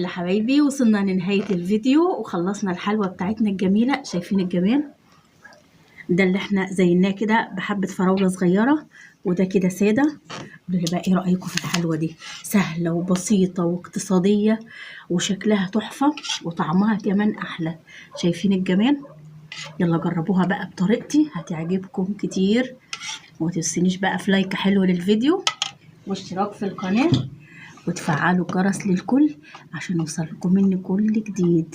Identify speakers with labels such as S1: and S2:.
S1: يلا حبايبي، وصلنا لنهاية الفيديو وخلصنا الحلوى بتاعتنا الجميلة. شايفين الجمال ده اللي احنا زيناه كده بحبة فراولة صغيرة، وده كده سادة. قولوا لي بقى ايه رأيكم في الحلوى دي؟ سهلة وبسيطة واقتصادية وشكلها تحفة وطعمها كمان أحلى. شايفين الجمال؟ يلا جربوها بقى بطريقتي هتعجبكم كتير. وما تنسونيش بقى في لايك حلو للفيديو واشتراك في القناة وتفعلوا الجرس للكل عشان يوصلكم مني كل جديد.